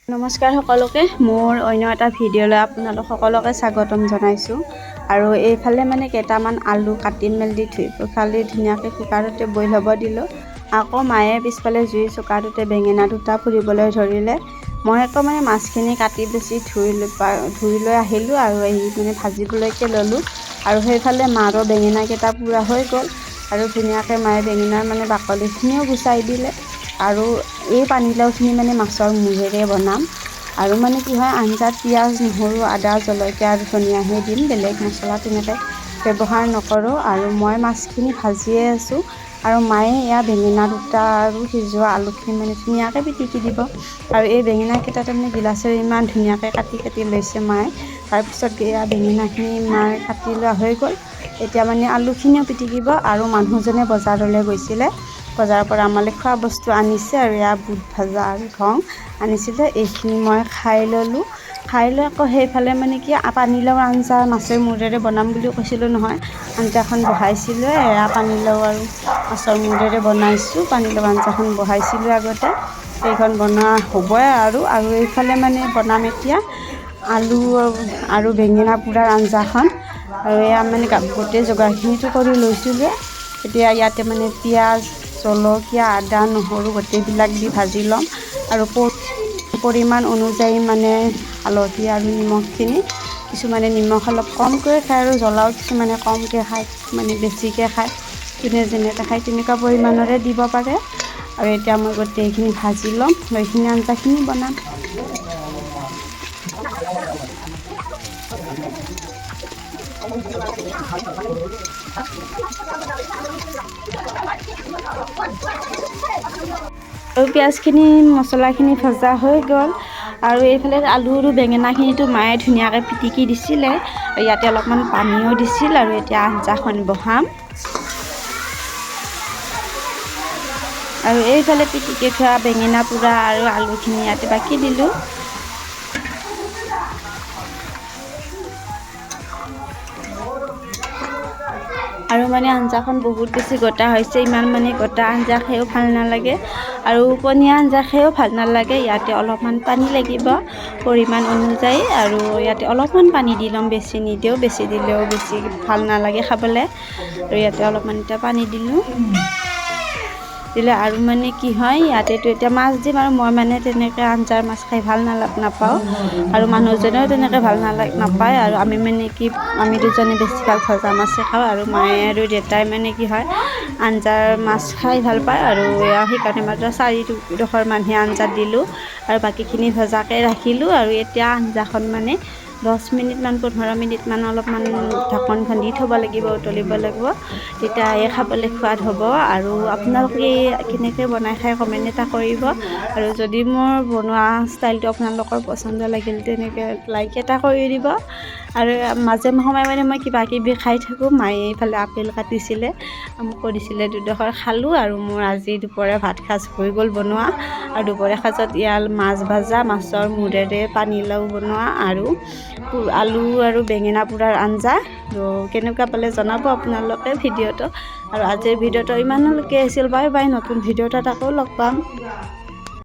নমস্কাৰ সকলোকে মোৰ অন্য এটা ভিডিঅ'লৈ আপোনালোক সকলোকে স্বাগতম জনাইছোঁ। আৰু এইফালে মানে কেইটামান আলু কাটি মেলি ধুই পখালি ধুনীয়াকৈ কুকাৰতে বইল হ'ব দিলোঁ। আকৌ মায়ে পিছফালে জুই চোকাটোতে বেঙেনা দুটা পুৰিবলৈ ধৰিলে। মই আকৌ মানে মাছখিনি কাটি বেছি ধুই লৈ আহিলোঁ আৰু মানে ভাজিবলৈকে ল'লোঁ। আৰু সেইফালে মাৰো বেঙেনাকেইটা পুৰা হৈ গ'ল আৰু ধুনীয়াকৈ মায়ে বেঙেনাৰ মানে বাকলিখিনিও গুচাই দিলে। আৰু এই পানীলাওখিনি মানে মাছৰ মূৰেৰে বনাম। আৰু মানে কি হয়, আঞ্জাত পিঁয়াজ নহৰু আদা জলকীয়া আৰু ধনিয়াহে দিম, বেলেগ মছলা তেনেকৈ ব্যৱহাৰ নকৰোঁ। আৰু মই মাছখিনি ভাজিয়ে আছোঁ আৰু মায়ে এয়া বেঙেনা দুটা আৰু সিজোৱা আলুখিনি মানে ধুনীয়াকৈ পিটিকি দিব। আৰু এই বেঙেনাকেইটা তাৰমানে গিলাচেৰে ইমান ধুনীয়াকৈ কাটি লৈছে মায়ে। তাৰপিছত এয়া বেঙেনাখিনি মায়ে কাটি লোৱা হৈ গ'ল। এতিয়া মানে আলুখিনিও পিটিকিব। আৰু মানুহজনে বজাৰলৈ গৈছিলে, বজাৰৰ পৰা আমালৈ খোৱা বস্তু আনিছে আৰু এয়া বুট ভাজা আৰু ঘং আনিছিলে। এইখিনি মই খাই ল'লোঁ। খাই লৈ আকৌ সেইফালে মানে কি পানীলাও আঞ্জা মাছৰ মূৰেৰে বনাম বুলি কৈছিলোঁ নহয়, আঞ্জাখন বহাইছিলোঁ। এয়া পানীলাও আৰু মাছৰ মূৰেৰে বনাইছোঁ। পানীলাও আঞ্জাখন বহাইছিলোঁ আগতে, সেইখন বনোৱা হ'বই। আৰু এইফালে মানে বনাম এতিয়া আলু আৰু বেঙেনা পোৰাৰ আঞ্জাখন। আৰু এয়া মানে গোটেই যোগাৰখিনিতো কৰি লৈছিলোঁ। এতিয়া ইয়াতে মানে পিঁয়াজ জলকীয়া আদা নহৰু গোটেইবিলাক দি ভাজি ল'ম। আৰু পৰিমাণ অনুযায়ী মানে হালধি আৰু নিমখখিনি, কিছুমানে নিমখ অলপ কমকৈ খায় আৰু জ্বলাও কিছুমানে কমকৈ খায়, মানে বেছিকৈ খায়। যোনে যেনেকৈ খায় তেনেকুৱা পৰিমাণৰে দিব পাৰে। আৰু এতিয়া মই গোটেইখিনি ভাজি ল'ম, এইখিনি আঞ্জাখিনি বনাম। আৰু পিঁয়াজখিনি মছলাখিনি ভজা হৈ গ'ল। আৰু এইফালে আলু আৰু বেঙেনাখিনিতো মায়ে ধুনীয়াকৈ পিটিকি দিছিলে। ইয়াতে অলপমান পানীও দিছিল। আৰু এতিয়া আঞ্জাখন বহাম। আৰু এইফালে পিটিকি থোৱা বেঙেনা পোৰা আৰু আলুখিনি ইয়াতে বাকি দিলোঁ। আৰু মানে আঞ্জাখন বহুত বেছি গোটা হৈছে, ইমান মানে গোটা আঞ্জা খায়ো ভাল নালাগে আৰু পনীয়া আঞ্জা খায়ো ভাল নালাগে। ইয়াতে অলপমান পানী লাগিব পৰিমাণ অনুযায়ী। আৰু ইয়াতে অলপমান পানী দি ল'ম, বেছি নিদিওঁ, বেছি দিলেও বেছি ভাল নালাগে খাবলৈ। আৰু ইয়াতে অলপমান এতিয়া পানী দিলোঁ দিলে। আৰু মানে কি হয়, ইয়াতেতো এতিয়া মাছ দিম আৰু মই মানে তেনেকৈ আঞ্জাৰ মাছ খাই ভাল নাপাওঁ আৰু মানুহজনেও তেনেকৈ ভাল নাপায়। আৰু আমি দুজনে বেছিভাগ ভজা মাছে খাওঁ। আৰু মায়ে আৰু দেউতাই মানে কি হয়, আঞ্জাৰ মাছ খাই ভাল পায়। আৰু সেইকাৰণে মাত্ৰ 4ডোখৰ মানহে আঞ্জাত দিলোঁ আৰু বাকীখিনি ভজাকৈ ৰাখিলোঁ। আৰু এতিয়া আঞ্জাখন মানে 10 মিনিটমান 15 মিনিটমান অলপমান ঢাকনখন দি থ'ব লাগিব, উতলিব লাগিব, তেতিয়া খাবলৈ সোৱাদ হ'ব। আৰু আপোনালোকে কেনেকৈ বনাই খাই কমেণ্ট এটা কৰিব। আৰু যদি মোৰ বনোৱা ষ্টাইলটো আপোনালোকৰ পচন্দ লাগিল তেনেকৈ লাইক এটা কৰি দিব। আৰু মাজে সময়ে মানে মই কিবা কিবি খাই থাকোঁ। মায়ে এইফালে আপেল কাটিছিলে, আমুকো দিছিলে, 2ডোখৰ খালোঁ। আৰু মোৰ আজি দুপৰীয়া ভাত সাজ হৈ গ'ল বনোৱা। আৰু দুপৰীয়া সাজত ইয়াৰ মাছ ভাজা, মাছৰ মূৰেৰে পানীলাও বনোৱা আৰু আলু আৰু বেঙেনা পোৰাৰ আঞ্জা। কেনেকুৱা পালে জনাব আপোনালোকে ভিডিঅ'টো। আৰু আজিৰ ভিডিঅ'টো ইমানলৈকে আছিল। বাই বাই, নতুন ভিডিঅ'টোত আকৌ লগ পাম।